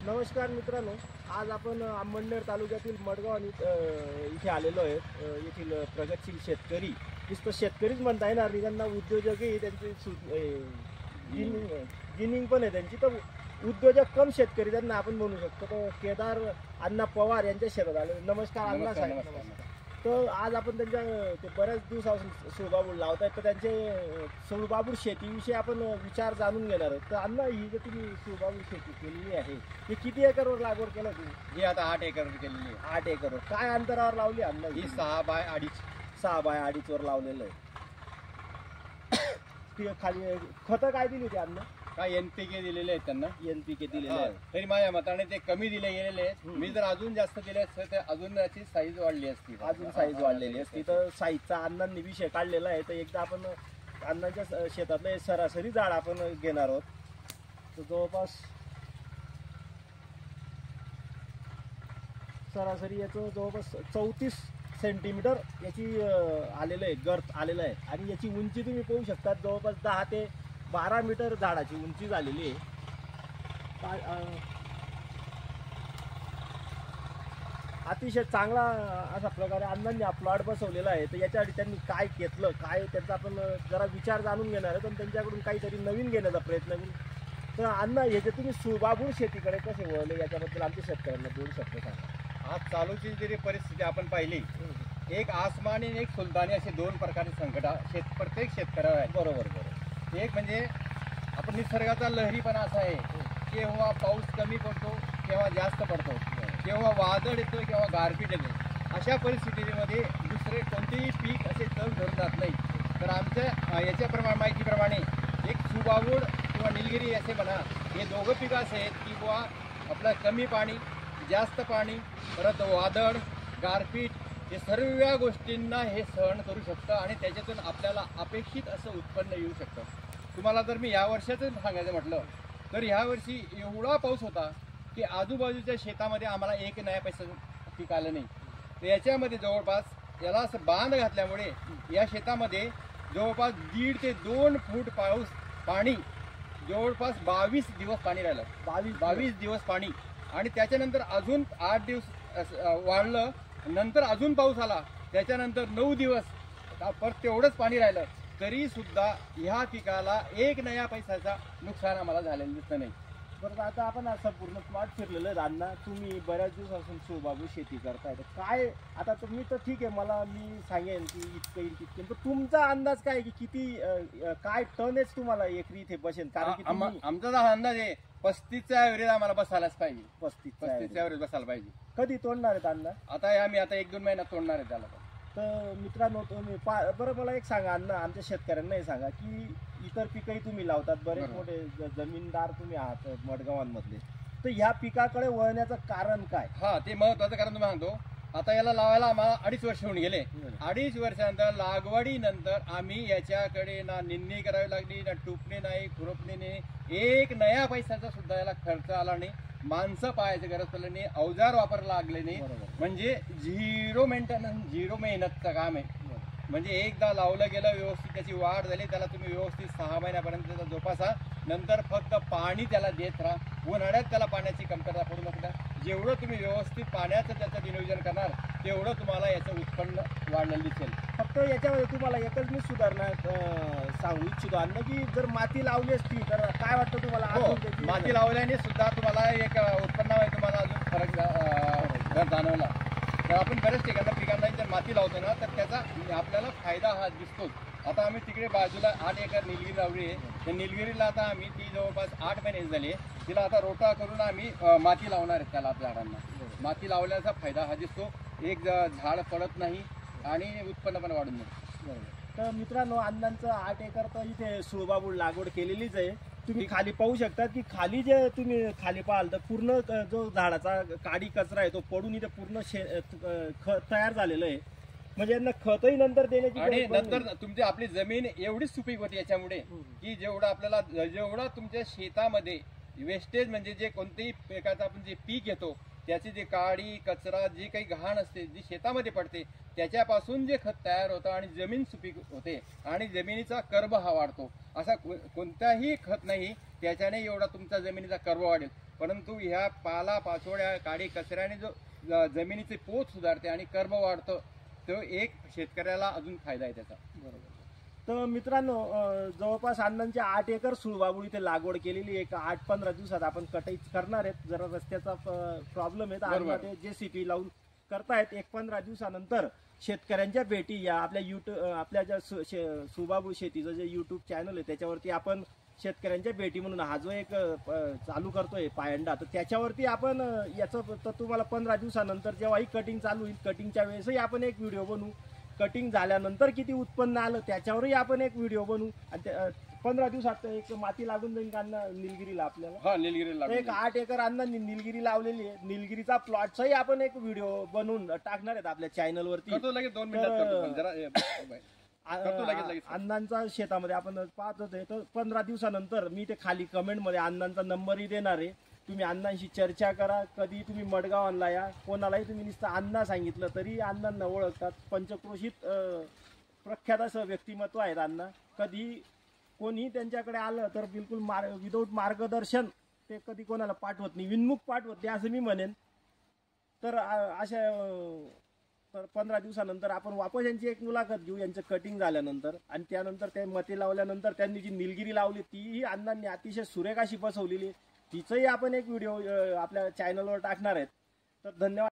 नमस्कार मित्रांनो, आज आपण अंमळनेर तालुक्यातील मडगाव आणि इथे आलेलो आहेत। येथील प्रगतशील शेतकरी, नुसतं शेतकरीच म्हणता येणार नाही, त्यांना उद्योजकही त्यांची गिनिंग पण आहे त्यांची। तर उद्योजक कम शेतकरी त्यांना आपण म्हणू शकतो। तर केदार अण्णा पवार यांच्या शेतात आलो। नमस्कार अण्णा साहेब। तर आज आपण त्यांच्या ते बऱ्याच दिवसापासून सूळबाबूड लावतायत, तर त्यांचे सूळबाबूड शेतीविषयी आपण विचार जाणून घेणार आहोत। तर अण्णा, ही जी तुम्ही सूळबाबूड शेती केलेली आहे, ही किती एकरवर लागवड केलं तुम्ही? ही आता 8 एकरवर केलेली आहे। 8 एकरवर काय अंतरावर लावली अण्णा? ही 6 बाय 2.5 6 बाय 2.5 वर लावलेलं आहे। ती खाली खतं काय दिली होती अण्णा? काय एनपीके दिलेले आहेत त्यांना, एनपीके दिलेले आहे। तरी माझ्या मताने ते कमी दिले गेलेले आहेत। मी जर अजून जास्त दिले असते तर अजून त्याची साईज वाढली असती, अजून साईज वाढलेली असती। तर साईजचा अण्णांनी विषय काढलेला आहे। तर एकदा आपण अण्णांच्या शेतातलं सरासरी झाड आपण घेणार आहोत। तर जवळपास सरासरी याचं जवळपास 34 सेंटीमीटर याची आलेलं आहे, गर्थ आलेलं आहे। आणि याची उंची तुम्ही पाहू शकता, जवळपास 10 ते 12 मीटर झाडाची उंची झालेली आहे। अतिशय चांगला अशा प्रकारे अण्णांनी हा प्लॉट बसवलेला आहे। तर याच्यासाठी त्यांनी काय घेतलं, काय त्यांचा आपण जरा विचार जाणून घेणार आहे, पण त्यांच्याकडून काहीतरी नवीन घेण्याचा प्रयत्न करू। तर अण्णा, हे जे तुम्ही सूळबाबूड शेतीकडे कसे वळले, याच्याबद्दल आमच्या शेतकऱ्यांना 2 शब्द सांगा। आज चालूची जरी परिस्थिती आपण पाहिली, एक आसमानी आणि एक सुलतानी असे 2 प्रकारचे संकट प्रत्येक शेतकऱ्यावर आहे। बरोबर बरोबर। एक म्हणजे आपण निसर्गाचा लहरीपणा असा आहे, केव्हा पाऊस कमी पडतो, केव्हा जास्त पडतो, केव्हा वादळ येतो, केव्हा गारपीट येतो। अशा परिस्थितीमध्ये दुसरे कोणतेही पीक असे तग धरून जात नाही। तर आमच्या याच्याप्रमाणे माहितीप्रमाणे एक सूळबाबूड किंवा निलगिरी असे म्हणा, हे दोघं पिकं असे आहेत की बुवा आपलं कमी पाणी, जास्त पाणी, परत वादळ, गारपीट, हे सर्व गोष्टींना हे सहन करू शकतं आणि त्याच्यातून आपल्याला अपेक्षित असं उत्पन्न येऊ शकतं। तुम्हाला जर मी या वर्षाचं सांगायचं म्हटलं तर ह्या वर्षी एवढा पाऊस होता की आजूबाजूच्या शेतामध्ये आम्हाला एक नया पैसा पीक आलं नाही। तर याच्यामध्ये जवळपास याला असं बांध घातल्यामुळे या शेतामध्ये जवळपास 1.5 ते 2 फूट पाणी जवळपास 22 दिवस पाणी राहिलं। 22 दिवस पाणी। आणि त्याच्यानंतर अजून 8 दिवस वाढलं, नंतर अजून पाऊस आला, त्याच्यानंतर 9 दिवस परत तेवढंच पाणी राहिलं, तरी सुद्धा ह्या पिकाला एक नया पैशाचा नुकसान आम्हाला झालेलं दिसत नाही। बरं, आता आपण असं पूर्ण प्लॉट फिरलेलं आहे अण्णा। तुम्ही बऱ्याच दिवसापासून सूळबाबूड शेती करताय, तर काय आता तुम्ही तर ठीक आहे, मी सांगेन की इतकं येईल तितकं, पण तुमचा अंदाज काय की किती काय टनेज तुम्हाला एकरी इथे बसेल? कारण की आमचा हा अंदाज आहे 35चा ॲव्हरेज आम्हाला बसायलाच पाहिजे। 35चा ॲव्हरेज बसायला पाहिजे। कधी तोडणार आहेत अण्णा? आम्ही आता 1-2 महिन्यात तोडणार आहे त्याला। तर मित्रांनो, तुम्ही बरं मला एक सांगा अण्णा, आमच्या शेतकऱ्यांना हे सांगा की इतर पिकंही तुम्ही लावतात, बरेच मोठे जमीनदार तुम्ही आहात मडगावांमधले, तर ह्या पिकाकडे वळण्याचं कारण काय? ते महत्वाचं कारण तुम्हाला सांगतो। आता याला लावायला आम्हाला 2.5 वर्ष होऊन गेले। 2.5 वर्षानंतर लागवडीनंतर आम्ही याच्याकडे ना निंदणी करावी लागली, ना टुपणी नाही, खुरपणी नाही, एक नया पैशाचा सुद्धा याला खर्च आला नाही, माणसं पाहायची गरज पडली नाही, अवजार वापरायला लागले नाही। म्हणजे 0 मेंटेनन्स, 0 मेहनतचं काम आहे। म्हणजे एकदा लावलं गेलं, व्यवस्थित त्याची वाढ झाली, त्याला तुम्ही व्यवस्थित 6 महिन्यापर्यंत त्याचा जोपासा, नंतर फक्त पाणी त्याला देत राहा। उन्हाळ्यात त्याला पाण्याची कमतरता पडू नका। जेवढं तुम्ही व्यवस्थित पाण्याचं त्याचं नियोजन करणार, तेवढं तुम्हाला याचं उत्पन्न वाढलेलं दिसेल। फक्त याच्यामध्ये तुम्हाला एकच मी सुधारणा सांगू इच्छितो अन्न, की जर माती लावली असती तर काय वाटतं तुम्हाला? माती लावल्याने सुद्धा तुम्हाला एक उत्पन्नामध्ये तुम्हाला अजून फरक जाणवला। तर आपण बऱ्याच ठिकाणी पिकांना जर माती लावतो ना, तर त्याचा आपल्याला फायदा हा दिसतोच। आता आम्ही तिकडे बाजूला 8 एकर निलगिरी लावली आहे। त्या निलगिरीला आता आम्ही ती जवळपास 8 महिने झाली आहे, तिला आता रोटा करून आम्ही माती लावणार आहे त्याला झाडांना। माती लावल्याचा फायदा हा दिसतो, एक झाड पडत नाही आणि उत्पन्न पण वाढून जातं। तर मित्रांनो, अण्णांचं 8 एकर तर इथे सूळबाबूड लागवड केलेलीच आहे। तुम्ही खाली पाहू शकता की खाली जे तुम्ही खाली पाहाल तर पूर्ण जो झाडाचा काडी कचरा आहे तो पडून इथे पूर्ण खत तयार झालेलं आहे। म्हणजे यांना खतही नंतर देण्याची, आणि नंतर तुमची आपली जमीन एवढी सुपीक होती याच्यामुळे की जेवढा तुमच्या शेतामध्ये वेस्टेज म्हणजे जे कोणतेही पिकाचं आपण जे पीक घेतो त्याची जी काडी कचरा जी काही घाण असते जी शेतामध्ये पडते त्याच्यापासून जे खत तयार होतं आणि जमीन सुपीक होते आणि जमिनीचा कर्ब हा वाढतो। असा कोणताही खत नाही त्याच्याने एवढा तुमचा जमिनीचा कर्ब वाढेल। परंतु ह्या पाला पाचोळ्या काडी कचऱ्याने जो जमिनीचे पोत सुधारते आणि कर्म वाढतं, तो एक शेतकऱ्याला अजून फायदा आहे त्याचा. बरोबर. तर मित्रांनो, जवळपास अण्णांची 8 एकर सुळबाबूळ इथे लागवड केलेली. एक 8-15 दिवसात आपण कटाई करणार आहेत. जरा रस्त्याचा प्रॉब्लेम आहे, तर अण्णा ते JCB लावून करतायत. 1-15 दिवसानंतर शेतकऱ्यांच्या भेटी या आपल्या ज्या सुळबाबूळ शेतीचं जे YouTube चॅनल आहे त्याच्यावरती आपण शेतकऱ्यांच्या भेटी म्हणून हा जो एक चालू करतोय पायंडा, तर त्याच्यावरती आपण याचं तर तुम्हाला 15 दिवसानंतर जेव्हाही कटिंग चालू होईल, कटिंगच्या वेळेसही आपण एक व्हिडिओ बनवू. कटिंग झाल्यानंतर किती उत्पन्न आलं त्याच्यावरही आपण एक व्हिडिओ बनवू. आणि 15 दिवसात एक माती लागून जाईल का निलगिरीला आपल्याला? हा, निलगिरीला एक 8 एकर अण्णांनी निलगिरी लावलेली आहे. निलगिरीचा प्लॉटचाही आपण एक व्हिडिओ बनवून टाकणार आहेत आपल्या चॅनलवरती. करतो लगेच 2 मिनिटात करतो. पण जरा करतो लगेच. अण्णांचा शेतामध्ये आपण पाहत होते. तर 15 दिवसानंतर मी ते खाली कमेंटमध्ये अण्णांचा नंबरही देणार आहे. तुम्ही अण्णांशी चर्चा करा. कधी तुम्ही मडगावांना या, कोणालाही तुम्ही नुसतं अण्णा सांगितलं तरी अण्णांना ओळखतात. पंचक्रोशीत प्रख्यात असं व्यक्तिमत्व आहेत अण्णा. कधी कोणी त्यांच्याकडे आलं तर बिलकुल विदाऊट मार्गदर्शन ते कधी कोणाला पाठवत नाही, विनमुख पाठवत नाही असं मी म्हणेन. तर अशा 15 दिवसानंतर आपण वापस यांची एक मुलाखत घेऊ, यांचं कटिंग झाल्यानंतर. आणि त्यानंतर ते मते लावल्यानंतर त्यांनी जी निलगिरी लावली तीही अण्णांनी अतिशय सुरेख अशी बसवलेली, तिचंही आपण एक व्हिडिओ आपल्या चॅनलवर टाकणार आहेत. तर धन्यवाद.